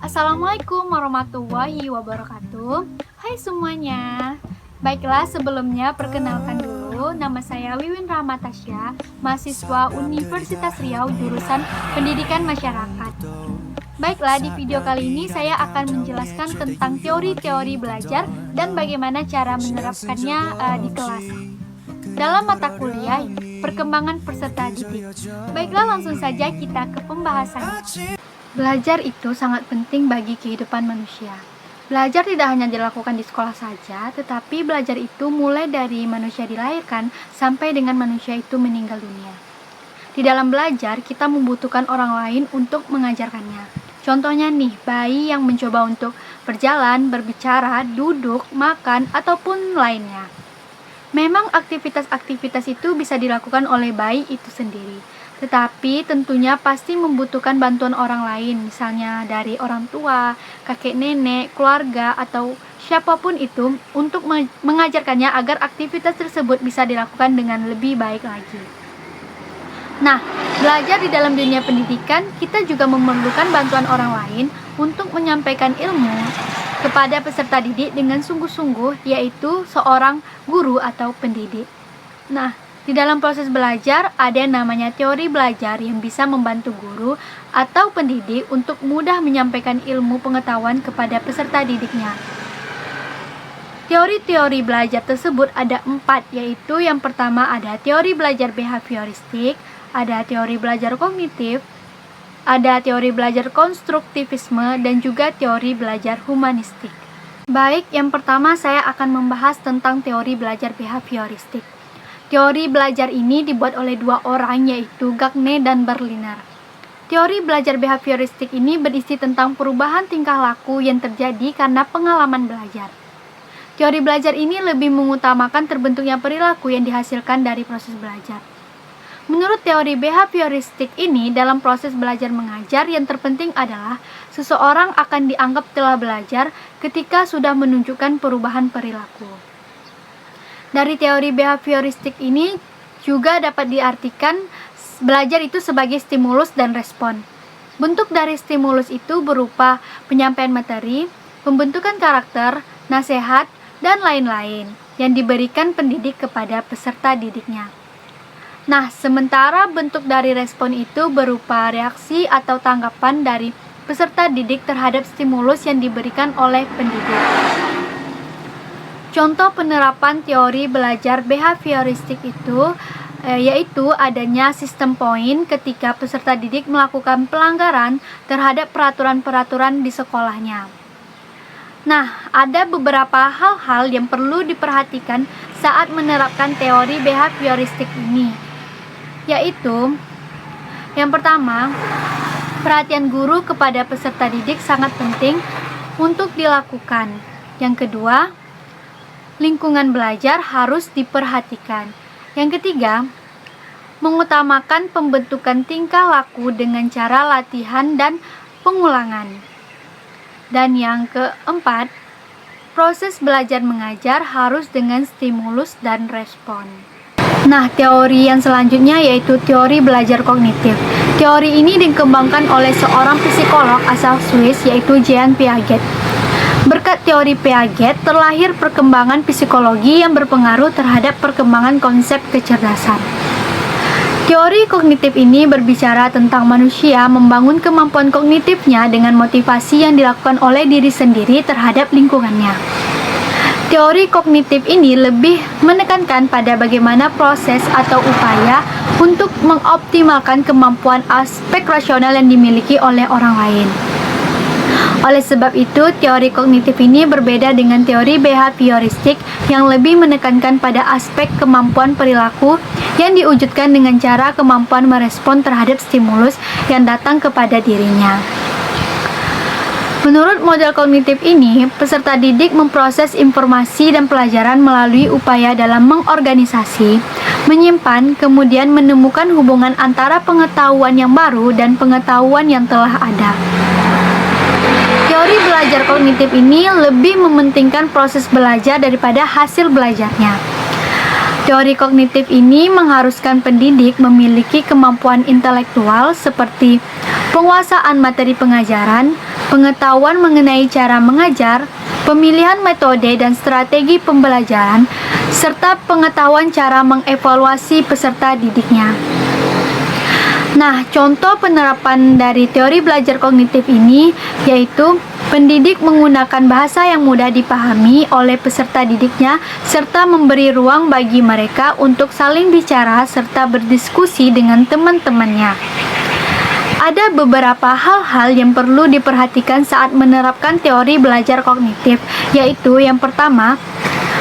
Assalamualaikum warahmatullahi wabarakatuh. Hai semuanya. Baiklah, sebelumnya perkenalkan dulu, nama saya Wiwin Rahmatasya, mahasiswa Universitas Riau jurusan Pendidikan Masyarakat. Baiklah, di video kali ini saya akan menjelaskan tentang teori-teori belajar dan bagaimana cara menerapkannya di kelas. Dalam mata kuliah, perkembangan peserta didik. Baiklah, langsung saja kita ke pembahasannya. Belajar itu sangat penting bagi kehidupan manusia. Belajar tidak hanya dilakukan di sekolah saja, tetapi belajar itu mulai dari manusia dilahirkan sampai dengan manusia itu meninggal dunia. Di dalam belajar, kita membutuhkan orang lain untuk mengajarkannya. Contohnya nih, bayi yang mencoba untuk berjalan, berbicara, duduk, makan, ataupun lainnya. Memang aktivitas-aktivitas itu bisa dilakukan oleh bayi itu sendiri. Tetapi tentunya pasti membutuhkan bantuan orang lain, misalnya dari orang tua, kakek nenek, keluarga, atau siapapun itu untuk mengajarkannya agar aktivitas tersebut bisa dilakukan dengan lebih baik lagi. Nah, belajar di dalam dunia pendidikan, kita juga memerlukan bantuan orang lain untuk menyampaikan ilmu kepada peserta didik dengan sungguh-sungguh, yaitu seorang guru atau pendidik. Nah, di dalam proses belajar, ada yang namanya teori belajar yang bisa membantu guru atau pendidik untuk mudah menyampaikan ilmu pengetahuan kepada peserta didiknya. Teori-teori belajar tersebut ada 4, yaitu yang pertama ada teori belajar behavioristik, ada teori belajar kognitif, ada teori belajar konstruktivisme, dan juga teori belajar humanistik. Baik, yang pertama saya akan membahas tentang teori belajar behavioristik. Teori belajar ini dibuat oleh 2 orang, yaitu Gagne dan Berliner. Teori belajar behavioristik ini berisi tentang perubahan tingkah laku yang terjadi karena pengalaman belajar. Teori belajar ini lebih mengutamakan terbentuknya perilaku yang dihasilkan dari proses belajar. Menurut teori behavioristik ini, dalam proses belajar mengajar yang terpenting adalah seseorang akan dianggap telah belajar ketika sudah menunjukkan perubahan perilaku. Dari teori behavioristik ini juga dapat diartikan belajar itu sebagai stimulus dan respon. Bentuk dari stimulus itu berupa penyampaian materi, pembentukan karakter, nasihat, dan lain-lain yang diberikan pendidik kepada peserta didiknya. Nah, sementara bentuk dari respon itu berupa reaksi atau tanggapan dari peserta didik terhadap stimulus yang diberikan oleh pendidik. Contoh penerapan teori belajar behavioristik itu yaitu adanya sistem poin ketika peserta didik melakukan pelanggaran terhadap peraturan-peraturan di sekolahnya. Nah, ada beberapa hal-hal yang perlu diperhatikan saat menerapkan teori behavioristik ini, yaitu yang pertama, perhatian guru kepada peserta didik sangat penting untuk dilakukan. Yang kedua, lingkungan belajar harus diperhatikan. Yang ketiga, mengutamakan pembentukan tingkah laku dengan cara latihan dan pengulangan. Dan yang keempat, proses belajar mengajar harus dengan stimulus dan respon. Nah, teori yang selanjutnya yaitu teori belajar kognitif. Teori ini dikembangkan oleh seorang psikolog asal Swiss, yaitu Jean Piaget. Berkat teori Piaget, terlahir perkembangan psikologi yang berpengaruh terhadap perkembangan konsep kecerdasan. Teori kognitif ini berbicara tentang manusia membangun kemampuan kognitifnya dengan motivasi yang dilakukan oleh diri sendiri terhadap lingkungannya. Teori kognitif ini lebih menekankan pada bagaimana proses atau upaya untuk mengoptimalkan kemampuan aspek rasional yang dimiliki oleh orang lain. Oleh sebab itu, teori kognitif ini berbeda dengan teori behavioristik yang lebih menekankan pada aspek kemampuan perilaku yang diwujudkan dengan cara kemampuan merespon terhadap stimulus yang datang kepada dirinya. Menurut model kognitif ini, peserta didik memproses informasi dan pelajaran melalui upaya dalam mengorganisasi, menyimpan, kemudian menemukan hubungan antara pengetahuan yang baru dan pengetahuan yang telah ada. Teori belajar kognitif ini lebih mementingkan proses belajar daripada hasil belajarnya. Teori kognitif ini mengharuskan pendidik memiliki kemampuan intelektual seperti penguasaan materi pengajaran, pengetahuan mengenai cara mengajar, pemilihan metode dan strategi pembelajaran, serta pengetahuan cara mengevaluasi peserta didiknya. Nah, contoh penerapan dari teori belajar kognitif ini yaitu pendidik menggunakan bahasa yang mudah dipahami oleh peserta didiknya serta memberi ruang bagi mereka untuk saling bicara serta berdiskusi dengan teman-temannya. Ada beberapa hal-hal yang perlu diperhatikan saat menerapkan teori belajar kognitif, yaitu yang pertama,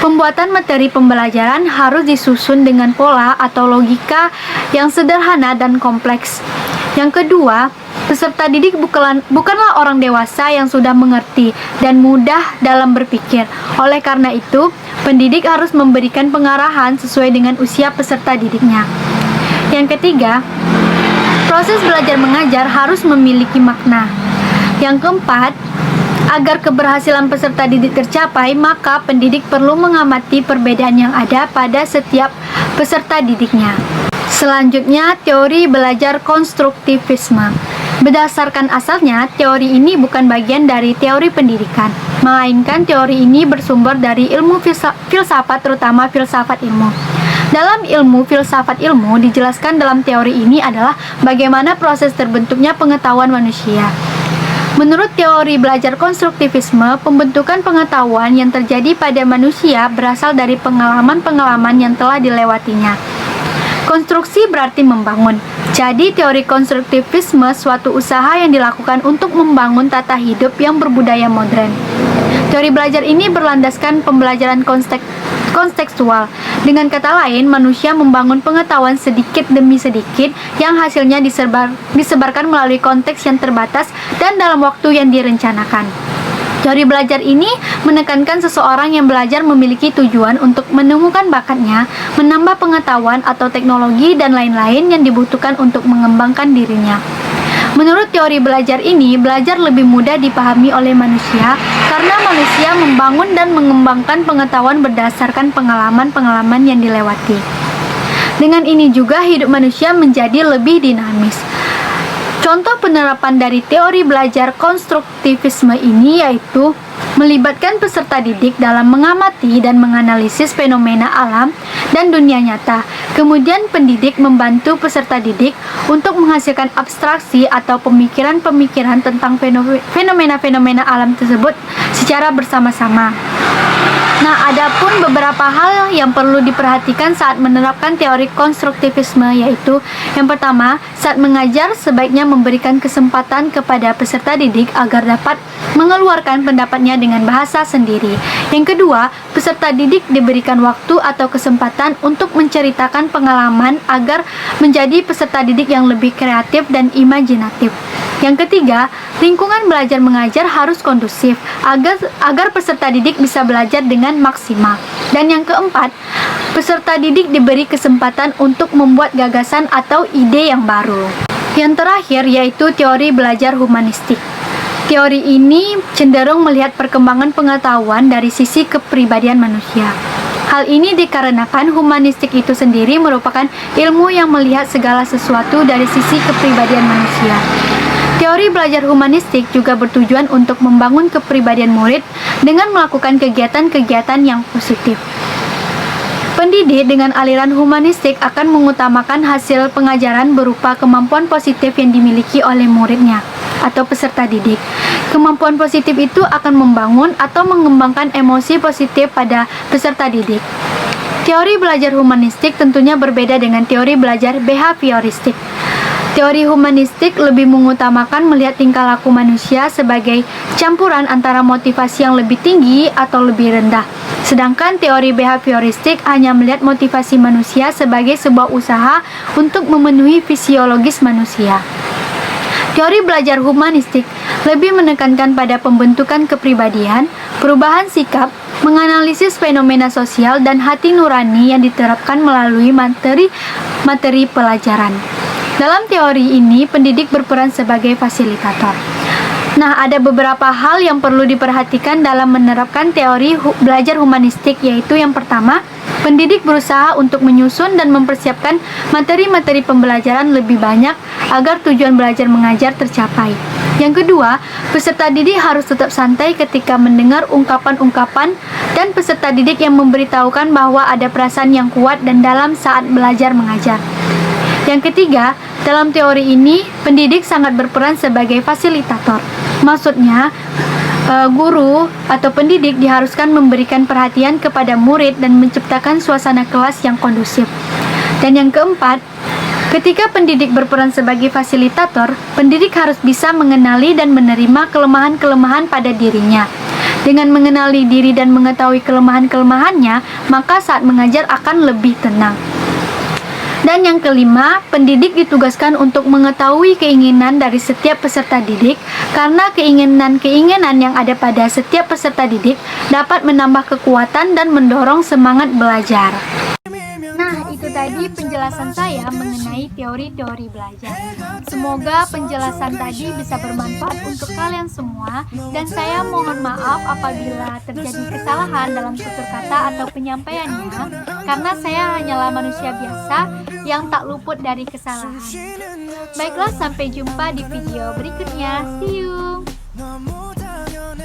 pembuatan materi pembelajaran harus disusun dengan pola atau logika yang sederhana dan kompleks. Yang kedua, peserta didik bukanlah orang dewasa yang sudah mengerti dan mudah dalam berpikir. Oleh karena itu, pendidik harus memberikan pengarahan sesuai dengan usia peserta didiknya. Yang ketiga, proses belajar mengajar harus memiliki makna. Yang keempat, agar keberhasilan peserta didik tercapai, maka pendidik perlu mengamati perbedaan yang ada pada setiap peserta didiknya. Selanjutnya, teori belajar konstruktivisme. Berdasarkan asalnya, teori ini bukan bagian dari teori pendidikan, melainkan teori ini bersumber dari ilmu filsafat, terutama filsafat ilmu. Dalam ilmu filsafat ilmu, dijelaskan dalam teori ini adalah bagaimana proses terbentuknya pengetahuan manusia. Menurut teori belajar konstruktivisme, pembentukan pengetahuan yang terjadi pada manusia berasal dari pengalaman-pengalaman yang telah dilewatinya. Konstruksi berarti membangun. Jadi, teori konstruktivisme suatu usaha yang dilakukan untuk membangun tata hidup yang berbudaya modern. Teori belajar ini berlandaskan pembelajaran kontekstual. Dengan kata lain, manusia membangun pengetahuan sedikit demi sedikit yang hasilnya disebarkan melalui konteks yang terbatas dan dalam waktu yang direncanakan. Teori belajar ini menekankan seseorang yang belajar memiliki tujuan untuk menemukan bakatnya, menambah pengetahuan atau teknologi dan lain-lain yang dibutuhkan untuk mengembangkan dirinya. Menurut teori belajar ini, belajar lebih mudah dipahami oleh manusia karena manusia membangun dan mengembangkan pengetahuan berdasarkan pengalaman-pengalaman yang dilewati. Dengan ini juga hidup manusia menjadi lebih dinamis. Contoh penerapan dari teori belajar konstruktivisme ini yaitu melibatkan peserta didik dalam mengamati dan menganalisis fenomena alam dan dunia nyata. Kemudian pendidik membantu peserta didik untuk menghasilkan abstraksi atau pemikiran-pemikiran tentang fenomena-fenomena alam tersebut secara bersama-sama. Nah, ada pun beberapa hal yang perlu diperhatikan saat menerapkan teori konstruktivisme, yaitu yang pertama, saat mengajar sebaiknya memberikan kesempatan kepada peserta didik agar dapat mengeluarkan pendapatnya dengan bahasa sendiri. Yang kedua, peserta didik diberikan waktu atau kesempatan untuk menceritakan pengalaman agar menjadi peserta didik yang lebih kreatif dan imajinatif. Yang ketiga, lingkungan belajar mengajar harus kondusif agar peserta didik bisa belajar dengan maksimal. Dan yang keempat, peserta didik diberi kesempatan untuk membuat gagasan atau ide yang baru. Yang terakhir yaitu teori belajar humanistik. Teori ini cenderung melihat perkembangan pengetahuan dari sisi kepribadian manusia. Hal ini dikarenakan humanistik itu sendiri merupakan ilmu yang melihat segala sesuatu dari sisi kepribadian manusia. Teori belajar humanistik juga bertujuan untuk membangun kepribadian murid dengan melakukan kegiatan-kegiatan yang positif. Pendidik dengan aliran humanistik akan mengutamakan hasil pengajaran berupa kemampuan positif yang dimiliki oleh muridnya atau peserta didik. Kemampuan positif itu akan membangun atau mengembangkan emosi positif pada peserta didik. Teori belajar humanistik tentunya berbeda dengan teori belajar behavioristik. Teori humanistik lebih mengutamakan melihat tingkah laku manusia sebagai campuran antara motivasi yang lebih tinggi atau lebih rendah. Sedangkan teori behavioristik hanya melihat motivasi manusia sebagai sebuah usaha untuk memenuhi fisiologis manusia. Teori belajar humanistik lebih menekankan pada pembentukan kepribadian, perubahan sikap, menganalisis fenomena sosial dan hati nurani yang diterapkan melalui materi pelajaran. Dalam teori ini, pendidik berperan sebagai fasilitator. Nah, ada beberapa hal yang perlu diperhatikan dalam menerapkan teori belajar humanistik, yaitu yang pertama, Pendidik berusaha untuk menyusun dan mempersiapkan materi-materi pembelajaran lebih banyak agar tujuan belajar mengajar tercapai. Yang kedua, peserta didik harus tetap santai ketika mendengar ungkapan-ungkapan dan peserta didik yang memberitahukan bahwa ada perasaan yang kuat dan dalam saat belajar mengajar. Yang ketiga, dalam teori ini, pendidik sangat berperan sebagai fasilitator. Maksudnya, guru atau pendidik diharuskan memberikan perhatian kepada murid dan menciptakan suasana kelas yang kondusif. Dan yang keempat, ketika pendidik berperan sebagai fasilitator, pendidik harus bisa mengenali dan menerima kelemahan-kelemahan pada dirinya. Dengan mengenali diri dan mengetahui kelemahan-kelemahannya, maka saat mengajar akan lebih tenang. Dan yang kelima, pendidik ditugaskan untuk mengetahui keinginan dari setiap peserta didik, karena keinginan-keinginan yang ada pada setiap peserta didik dapat menambah kekuatan dan mendorong semangat belajar. Nah, itu tadi penjelasan saya mengenai teori-teori belajar. Semoga penjelasan tadi bisa bermanfaat untuk kalian semua, dan saya mohon maaf apabila terjadi kesalahan dalam tutur kata atau penyampaiannya, karena saya hanyalah manusia biasa yang tak luput dari kesalahan. Baiklah, sampai jumpa di video berikutnya. See you!